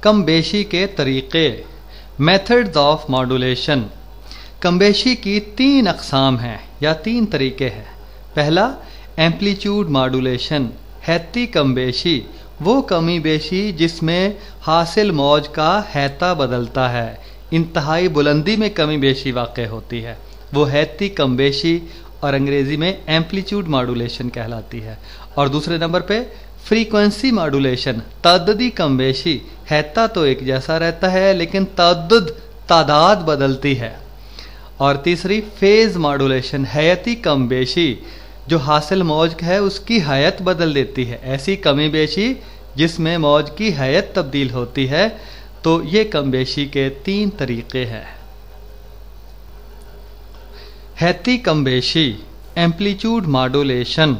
कम बेशी के तरीक़े, मेथड्स ऑफ मॉड्यूलेशन। कम बेशी की 3 अक़साम हैं या 3 तरीक़े हैं। पहला एम्पलीट्यूड मॉड्यूलेशन, हैती कम बेशी, वो कमी बेशी जिसमें हासिल मौज का हैता बदलता है, इंतहाई बुलंदी में कमी बेशी वाक़ होती है, वो हैती कम बेशी और अंग्रेज़ी में एम्पलीट्यूड मॉड्यूलेशन कहलाती है। और दूसरे नंबर पे फ्रीक्वेंसी मॉड्यूलेशन, तअद्दुदी कम बेशी, हैता तो एक जैसा रहता है लेकिन तअद्दुद तादाद बदलती है। और तीसरी फेज़ मॉड्यूलेशन, हैती कम बेशी, जो हासिल मौज है उसकी हैत बदल देती है, ऐसी कमी बेशी जिसमें मौज की हैत तब्दील होती है। तो ये कम बेशी के 3 तरीक़े हैं। हैती कम बेशी, एम्पलीट्यूड मॉड्यूलेशन,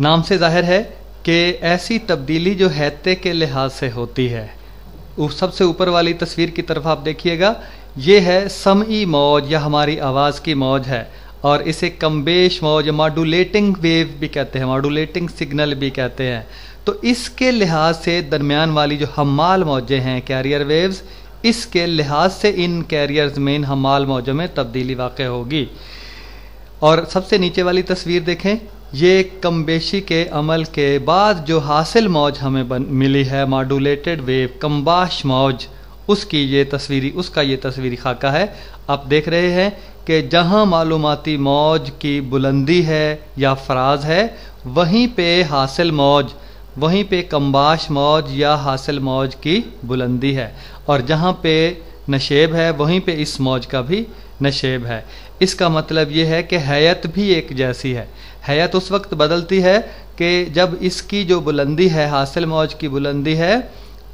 नाम से जाहिर है कि ऐसी तब्दीली जो हैते के लिहाज से होती है। सबसे ऊपर वाली तस्वीर की तरफ आप देखिएगा, ये है समई मौज या हमारी आवाज़ की मौज है, और इसे कमबेश मौज, मॉड्यूलेटिंग वेव भी कहते हैं, मॉड्यूलेटिंग सिग्नल भी कहते हैं। तो इसके लिहाज से दरमियान वाली जो हमाल मौजें हैं, कैरियर वेव्स, इसके लिहाज से इन कैरियर्स में, इन हमाल मौजों में तब्दीली वाक़ होगी। और सबसे नीचे वाली तस्वीर देखें, ये कम बेशी के अमल के बाद जो हासिल मौज हमें मिली है, मॉड्यूलेटेड वेव, कम्बाश मौज, उसका ये तस्वीरी खाका है। आप देख रहे हैं कि जहां मालूमाती मौज की बुलंदी है या फराज है, वहीं पे हासिल मौज, वहीं पे कम्बाश मौज या हासिल मौज की बुलंदी है, और जहां पे नशेब है वहीं पे इस मौज का भी नशेब है। इसका मतलब ये है कि हैत भी एक जैसी है। हैत उस वक्त बदलती है कि जब इसकी जो बुलंदी है, हासिल मौज की बुलंदी है,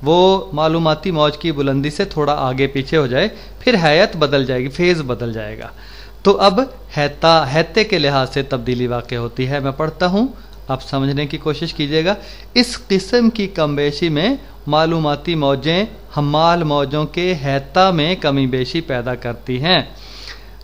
वो मालूमाती मौज की बुलंदी से थोड़ा आगे पीछे हो जाए, फिर हैत बदल जाएगी, फेज़ बदल जाएगा। तो अब हैते के लिहाज से तब्दीली वाक़ होती है। मैं पढ़ता हूँ, आप समझने की कोशिश कीजिएगा। इस किस्म की कम बेशी में मालूमाती मौजें हमाल मौजों के हैता में कमी बेशी पैदा करती हैं।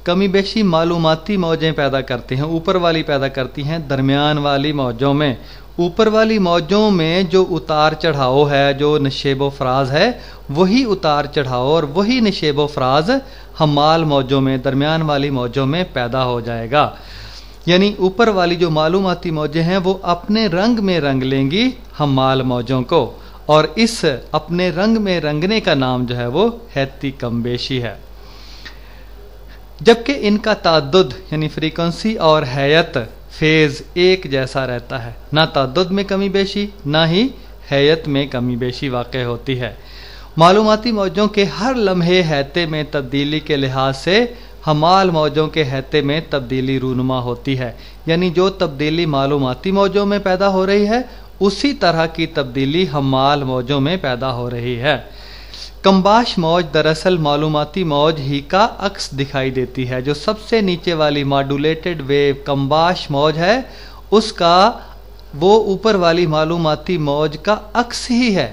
कमी बेशी मालूमाती मौजें पैदा करती हैं, ऊपर वाली पैदा करती हैं दरमियान वाली मौजों में। ऊपर वाली मौजों में जो उतार चढ़ाव है, जो नशेबो फराज है, वही उतार चढ़ाव और वही नशेबो फराज हमाल मौजों में, दरमियान वाली मौजों में पैदा हो जाएगा। यानी ऊपर वाली जो मालूमाती मौजें हैं वो अपने रंग में रंग लेंगी हमाल मौजों को, और इस अपने रंग में रंगने का नाम जो है वो हैती कम बेशी है। जबकि इनका ताद्दुद यानी फ्रीक्वेंसी और हैयत, फेज़ एक जैसा रहता है, ना ताद्दुद में कमी बेशी ना ही हैयत में कमी बेशी वाक़ होती है। मालूमाती मौजों के हर लम्हे हैते में तब्दीली के लिहाज से हमाल मौजों के हैते में तब्दीली रूनुमा होती है। यानी जो तब्दीली मालूमाती मौजों में पैदा हो रही है, उसी तरह की तब्दीली हमाल मौजों में पैदा हो रही है। कम्बाश मौज दरअसल मालूमाती मौज ही का अक्स दिखाई देती है। जो सबसे नीचे वाली मॉड्यूलेटेड वेव कम्बाश मौज है, उसका वो ऊपर वाली मालूमाती मौज का अक्स ही है।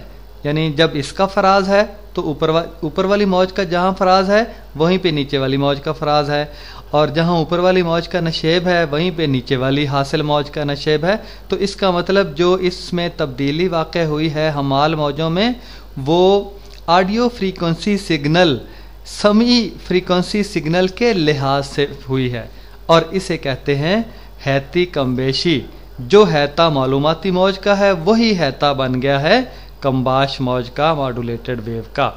यानी जब इसका फराज है तो ऊपर वाली मौज का जहाँ फराज है वहीं पे नीचे वाली मौज का फराज है, और जहाँ ऊपर वाली मौज का नशेब है वहीं पे नीचे वाली हासिल मौज का नशेब है। तो इसका मतलब जो इसमें तब्दीली वाक़ हुई है हमाल मौजों में, वो ऑडियो फ्रीक्वेंसी सिग्नल, समी फ्रीक्वेंसी सिग्नल के लिहाज से हुई है, और इसे कहते हैं हैती कम बेशी। जो हैता मालूमाती मौज का है वही हैता बन गया है कम्बाश मौज का, मॉड्यूलेटेड वेव का।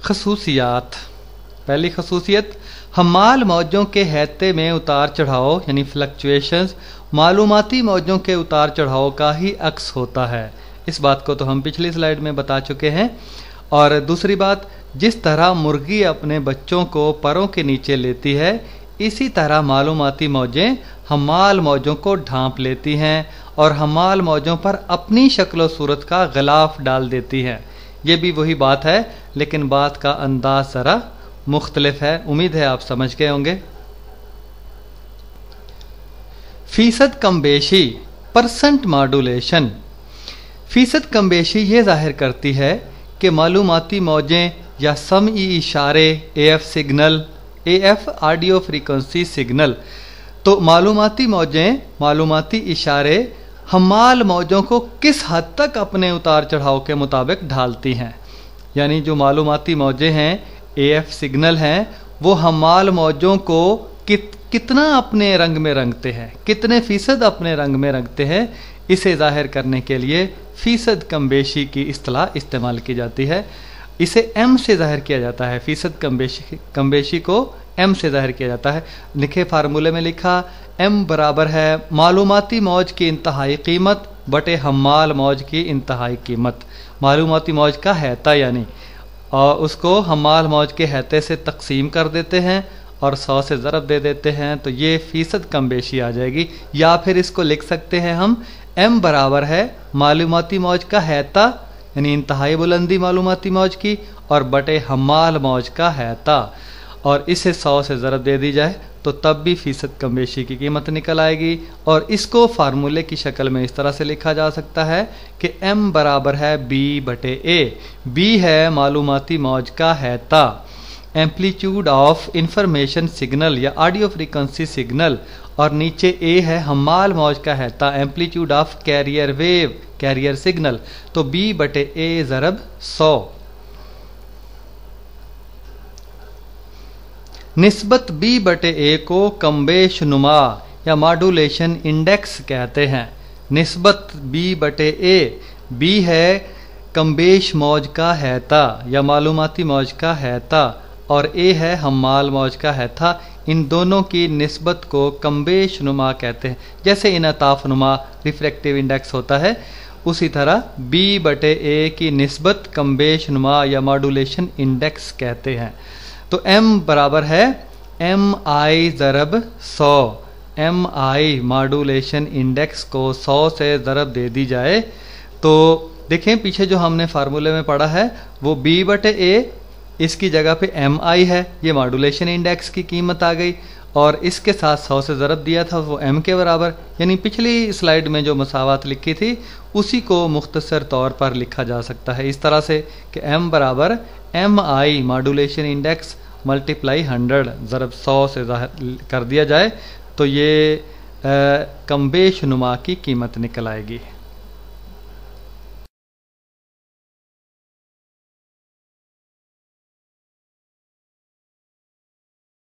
खसूसियात। पहली खसूसियत, हमाल मौजों के हैते में उतार चढ़ाव यानी फ्लक्चुएशंस मालूमाती मौजों के उतार चढ़ाव का ही अक्स होता है। इस बात को तो हम पिछली स्लाइड में बता चुके हैं। और दूसरी बात, जिस तरह मुर्गी अपने बच्चों को परों के नीचे लेती है, इसी तरह मालूमाती मौजें हमाल मौजों को ढांप लेती हैं और हमाल मौजों पर अपनी शक्ल व सूरत का गिलाफ डाल देती हैं। ये भी वही बात है, लेकिन बात का अंदाज ज़रा मुख्तलिफ है। उम्मीद है आप समझ गए होंगे। फीसद कम बेशी, परसेंट मॉड्यूलेशन। फीसद कम बेशी ये जाहिर करती है कि मालूमाती मौजें या समई इशारे, AF signal, AF audio frequency signal, तो मालूमाती मौजें, मालूमाती इशारे हमाल मौजों को किस हद तक अपने उतार चढ़ाव के मुताबिक ढालती हैं। यानी जो मालूमाती मौजें हैं, AF सिग्नल हैं, वो हमाल मौजों को कितना अपने रंग में रंगते हैं, कितने फीसद अपने रंग में रंगते हैं, इसे जाहिर करने के लिए फीसद कमबेशी की इस्तिलाह इस्तेमाल की जाती है। इसे M से जाहिर किया जाता है, फीसद कमबेशी को M से जाहिर किया जाता है। लिखे फार्मूले में लिखा M बराबर है मालूमाती मौज की इंतहाई कीमत बटे हमाल मौज की इंतहाई कीमत। मालूमाती मौज का हैता यानी, और उसको हमाल मौज के हैते से तकसीम कर देते हैं और 100 से ज़रब दे देते हैं, तो ये फीसद कमबेशी आ जाएगी। या फिर इसको लिख सकते हैं हम M बराबर है मालूमाती मौज का हैता यानी इंतहाई बुलंदी मालूमाती मौज की, और बटे हमाल मौज का हैता, और इसे 100 से ज़रब दे दी जाए तो तब भी फीसद कमबेशी की कीमत निकल आएगी। और इसको फार्मूले की शक्ल में इस तरह से लिखा जा सकता है कि M बराबर है B बटे A। B है मालूमाती मौज का हैता, एम्पलीट्यूड ऑफ इंफॉर्मेशन सिग्नल या ऑडियो फ्रीक्वेंसी सिग्नल, और नीचे A है हमाल मौज का हैता, amplitude of carrier wave, carrier signal. तो B बटे A ज़रब 100। निस्बत B बटे A को कमबेश नुमा या मॉड्यूलेशन इंडेक्स कहते हैं। निस्बत B बटे A, B है कमबेश मौज का हैता या मालूमाती मौज का हैता, और A है हमाल मौज का हैता। इन दोनों की निस्बत को कमबेश नुमा कहते हैं। जैसे इनताफ नुमा रिफ्रैक्टिव इंडेक्स होता है, उसी तरह B बटे A की निस्बत कमबेश नुमा या मॉड्यूलेशन इंडेक्स कहते हैं। तो M बराबर है MI ज़रब 100। MI मॉड्यूलेशन इंडेक्स को 100 से ज़रब दे दी जाए तो देखें पीछे जो हमने फार्मूले में पढ़ा है वो B बटे A, इसकी जगह पे MI है, ये मॉड्यूलेशन इंडेक्स की कीमत आ गई, और इसके साथ 100 से ज़रब दिया था वो M के बराबर। यानी पिछली स्लाइड में जो मसावत लिखी थी उसी को मुख्तसर तौर पर लिखा जा सकता है इस तरह से कि M बराबर MI मॉड्यूलेशन इंडेक्स मल्टीप्लाई 100 ज़रब 100 से कर दिया जाए तो ये कमबेश नुमा की कीमत निकल आएगी।